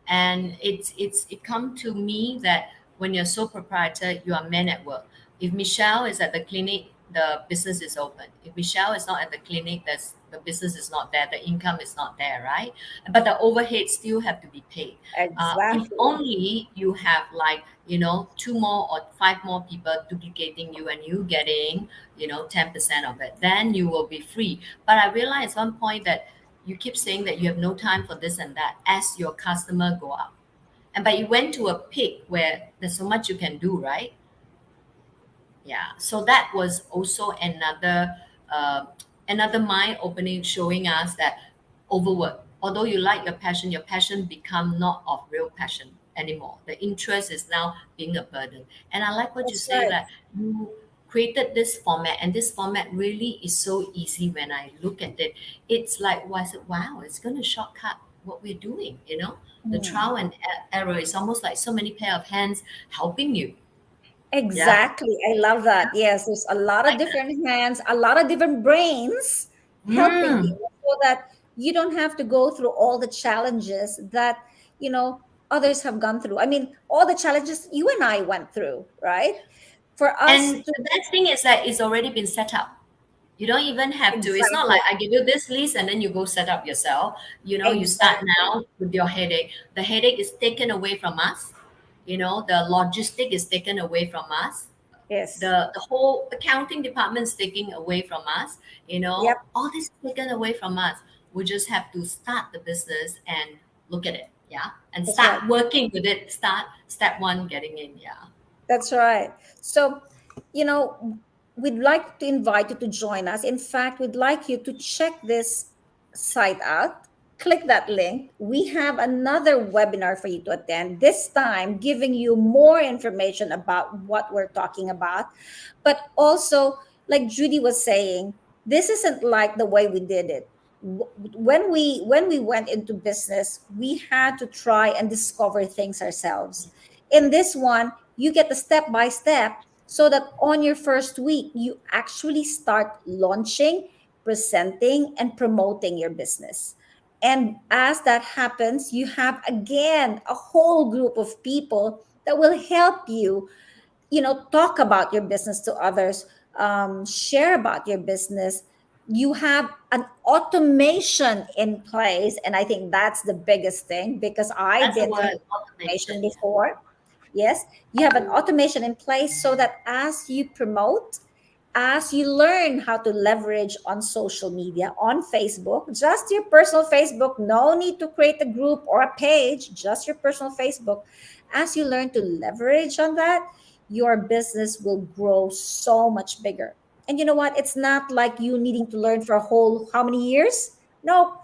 and it come to me that when you're sole proprietor, you are men at work. If Michelle is at the clinic, the business is open. If Michelle is not at the clinic, the business is not there, the income is not there, right? But the overhead still have to be paid. If exactly. only you have like, two more or five more people duplicating you and you getting 10% of it, then you will be free. But I realized one point that you keep saying that you have no time for this and that as your customer go up, but you went to a peak where there's so much you can do, right? Yeah, so that was also uh, another mind opening, showing us that overwork, although you like your passion become not of real passion anymore. The interest is now being a burden. And I like what you That's say right. that you created this format, and this format really is so easy. When I look at it, it's like, wow, I said, wow, it's going to shortcut what we're doing, the Hmm. trial and error is almost like so many pair of hands helping you. Yeah, Exactly. I love that. Yes, there's a lot of like that. different hands, a lot of different brains helping Mm. you so that you don't have to go through all the challenges that, others have gone through. I mean, all the challenges you and I went through, right? For us And to the best thing is that it's already been set up. You don't even have to. It's not exactly, like I give you this list and then you go set up yourself. You start exactly. now with your headache. The headache is taken away from us. The logistic is taken away from us. Yes. The whole accounting department is taken away from us. Yep. All this is taken away from us. We just have to start the business and look at it. Yeah. And That's right. start working with it. Start step one, getting in. Yeah. That's right. So, we'd like to invite you to join us. In fact, we'd like you to check this site out. Click that link. We have another webinar for you to attend, this time giving you more information about what we're talking about. But also, like Judy was saying, this isn't like the way we did it. When we went into business, we had to try and discover things ourselves. In this one, you get the step by step so that on your first week you actually start launching presenting and promoting your business. And as that happens, you have again a whole group of people that will help you, talk about your business to others, share about your business. You have an automation in place, and I think that's the biggest thing, because I've That's the been through word, automation. automation Yeah. before. Yes, you have an automation in place so that as you promote, as you learn how to leverage on social media, on Facebook, just your personal Facebook, no need to create a group or a page, just your personal Facebook. As you learn to leverage on that, your business will grow so much bigger. And you know what? It's not like you needing to learn for a whole how many years? No,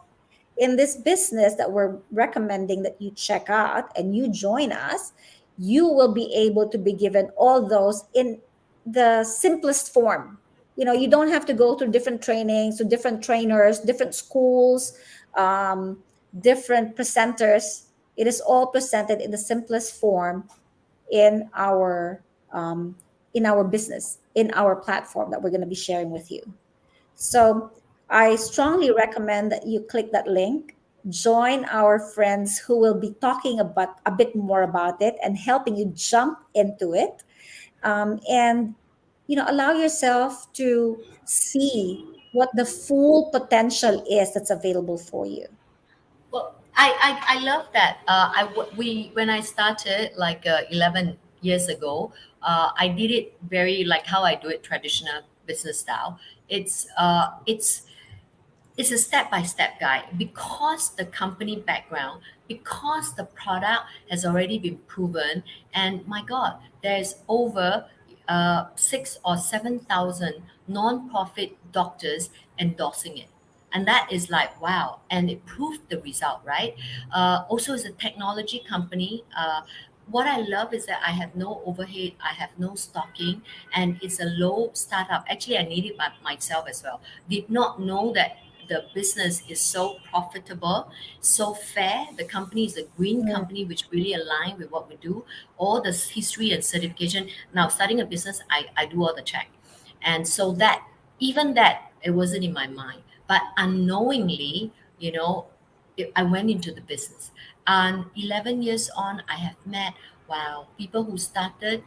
in this business that we're recommending that you check out and you join us, you will be able to be given all those in the simplest form. You don't have to go through different trainings, to different trainers, different schools, um, different presenters. It is all presented in the simplest form in our um, in our business, in our platform that we're going to be sharing with you. So I strongly recommend that you click that link, join our friends who will be talking about a bit more about it and helping you jump into it. And allow yourself to see what the full potential is that's available for you. Well, I love that. We when I started like 11 years ago, I did it very like how I do it traditional business style. It's a step by step guide because the company background, because the product has already been proven, and my God, there's over 6 or 7 thousand non-profit doctors endorsing it. And that is like wow, and it proved the result, right? Also, as a technology company, what I love is that I have no overhead, I have no stocking, and it's a low startup. Actually, I need it by myself as well. Did not know that the business is so profitable, so fair. The company is a green Mm, company, which really align with what we do. All the history and certification. Now, starting a business, I do all the check, and so that even that it wasn't in my mind, but unknowingly, I went into the business. And 11 years on, I have met wow people who started.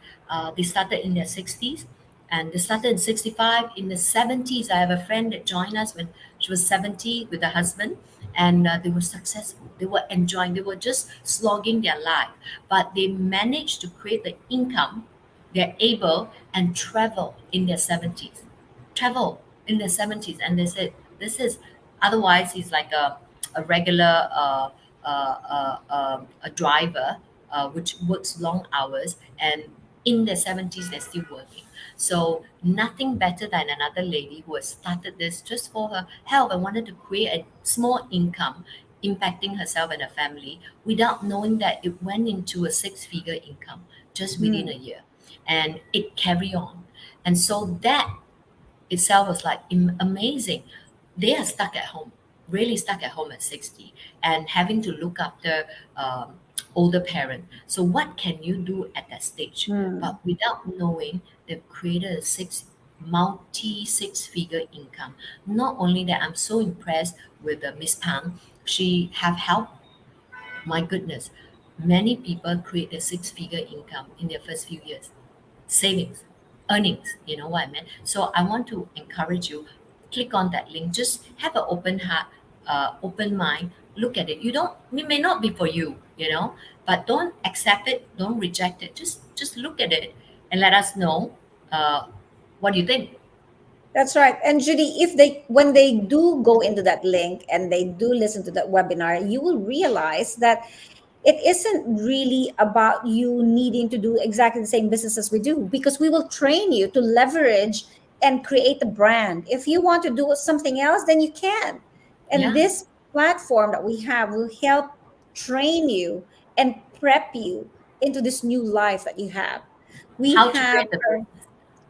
They started in their 60s, and they started in 65. In the 70s, I have a friend that joined us when she was 70 with her husband, and they were successful. They were enjoying. They were just slogging their life, but they managed to create the income. They're able and travel in their 70s, travel in their 70s, and they said this is otherwise he's like a regular a driver which works long hours, and in their 70s they're still working. So nothing better than another lady who has started this just for her health and wanted to create a small income impacting herself and her family without knowing that it went into a six-figure income just within a mm, year, and it carry on. And so that itself was like amazing. They are stuck at home, really stuck at home at 60 and having to look after older parent. So what can you do at that stage? mm. But without knowing, they've created a six-figure income. Not only that, I'm so impressed with Miss Pang. She have helped, my goodness, many people create a six-figure income in their first few years. Savings, earnings, you know what I mean? So I want to encourage you, click on that link, just have an open heart, open mind, look at it. You don't, it may not be for you, but don't accept it, don't reject it. Just look at it and let us know uh, what do you think. That's right. And Judy, if they when they do go into that link and they do listen to that webinar, you will realize that it isn't really about you needing to do exactly the same business as we do, because we will train you to leverage and create a brand. If you want to do something else, then you can. And Yeah, this platform that we have will help train you and prep you into this new life that you have. We how to have create the business.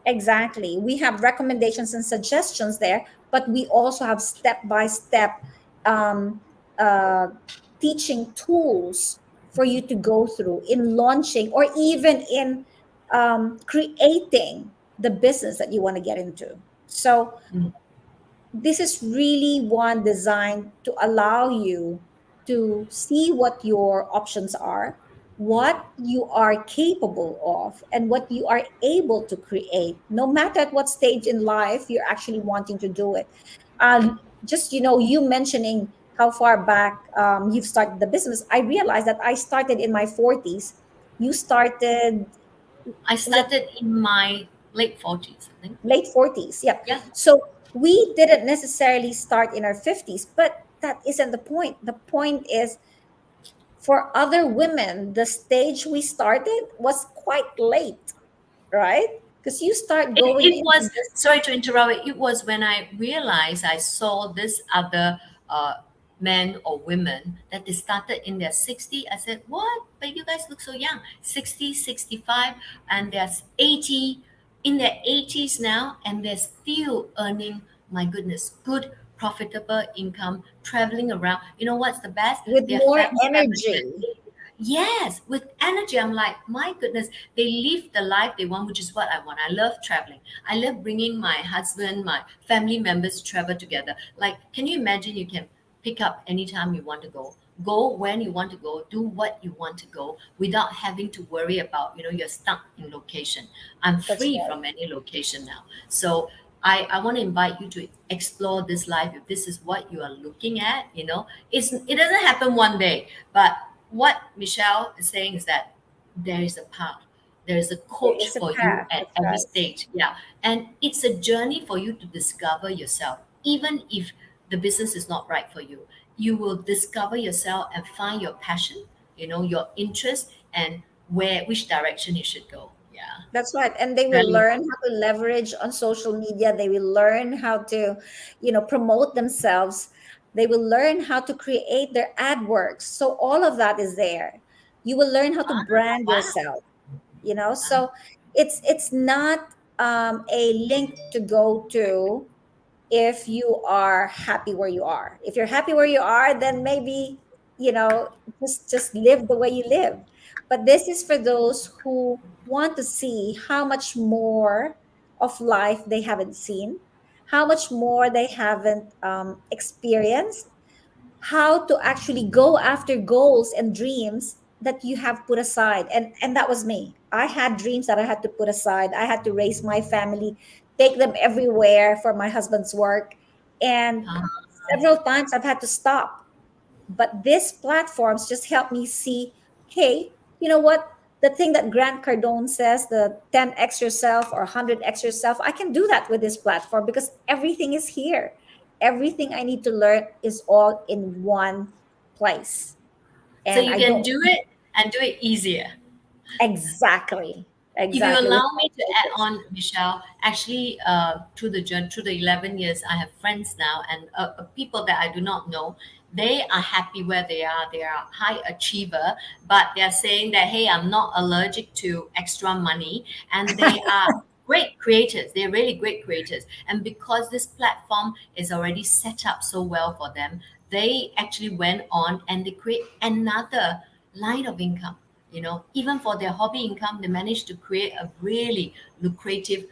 Exactly. We have recommendations and suggestions there, but we also have step by step um, uh, teaching tools for you to go through in launching or even in creating the business that you want to get into. So, Mm. this is really one designed to allow you to see what your options are, what you are capable of, and what you are able to create, no matter at what stage in life you're actually wanting to do it. Just, you mentioning how far back you've started the business, I realized that I started in my 40s. You started, I was it started in my late 40s, I think. late 40s? Yep. Yeah. So we didn't necessarily start in our 50s, but that isn't the point. The point is, for other women, the stage we started was quite late, right? Because you start going It into was, this. sorry to interrupt, it was when I realized I saw this other men or women that they started in their 60. I said, what? But you guys look so young. 60, 65, and they're 80, in their 80s now, and they're still earning, my goodness, good, profitable income, traveling around. You know what's the best? With Their more family members that energy. yes, with energy. I'm like, my goodness, they live the life they want, which is what I want. I love traveling. I love bringing my husband, my family members to travel together. Like, can you imagine you can pick up anytime you want to go when you want to go, do what you want to go without having to worry about, you're stuck in location. I'm That's free right. from any location now. So I want to invite you to explore this life if this is what you are looking at, it doesn't happen one day, but what Michelle is saying is that there is a path. There is a There coach is a for you path. at That's every right. stage. Yeah. And it's a journey for you to discover yourself. Even if the business is not right for you, you will discover yourself and find your passion, your interest, and which direction you should go. Yeah. That's right. And they will Very learn important. how to leverage on social media. They will learn how to, promote themselves. They will learn how to create their ad works. So all of that is there. You will learn how to brand Wow. yourself, Wow. so it's not a link to go to if you are happy where you are. If you're happy where you are, then maybe, you know, just live the way you live. But this is for those who want to see how much more of life they haven't seen, how much more they haven't experienced, how to actually go after goals and dreams that you have put aside. And that was me. I had dreams that I had to put aside. I had to raise my family, take them everywhere for my husband's work, and Ah, several times I've had to stop. But these platforms just help me see, hey, you know what, the thing that Grant Cardone says, the 10x yourself or 100x yourself, I can do that with this platform because everything is here. Everything I need to learn is all in one place, so and you I can don't. do it and do it easier. Exactly. If you Exactly, with allow no me to add filters. on, Michelle, actually, through the journey, through the 11 years, I have friends now and people that I do not know. They are happy where they are. They are high achiever, but they are saying that, hey, I'm not allergic to extra money, and they are great creators. They're really great creators, and because this platform is already set up so well for them, they actually went on and they create another line of income. Even for their hobby income, they managed to create a really lucrative,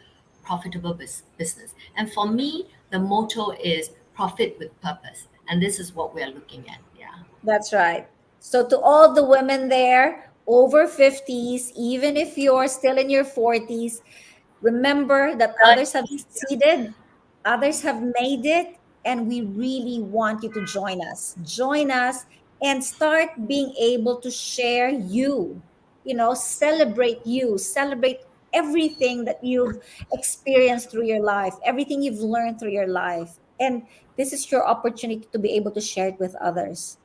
profitable business. And for me, the motto is profit with purpose. And this is what we're looking at. Yeah. That's right. So, to all the women there over 50s, even if you're still in your 40s, remember that others have 30s. Yeah. succeeded, others have made it, and we really want you to join us. Join us and start being able to share you, celebrate you, celebrate everything that you've experienced through your life, everything you've learned through your life. And this is your opportunity to be able to share it with others.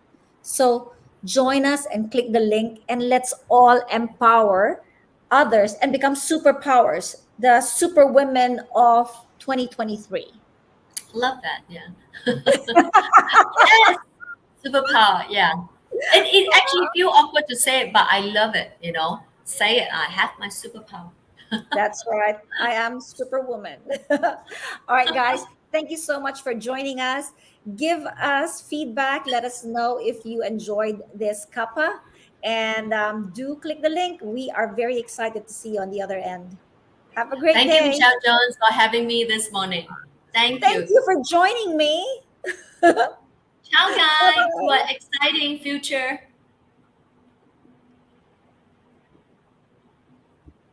So join us and click the link, and let's all empower others and become superpowers, the super women of 2023. Love that. Yeah. Yes. Superpower. Yeah. It actually feel awkward to say it, but I love it. Say it. I have my superpower. That's right. I am superwoman. All right, guys. Thank you so much for joining us. Give us feedback. Let us know if you enjoyed this kappa. And do click the link. We are very excited to see you on the other end. Have a great Thank you, day. Michelle Jones, for having me this morning. Thank Thank you. you for joining me. Ciao, guys. To an exciting future.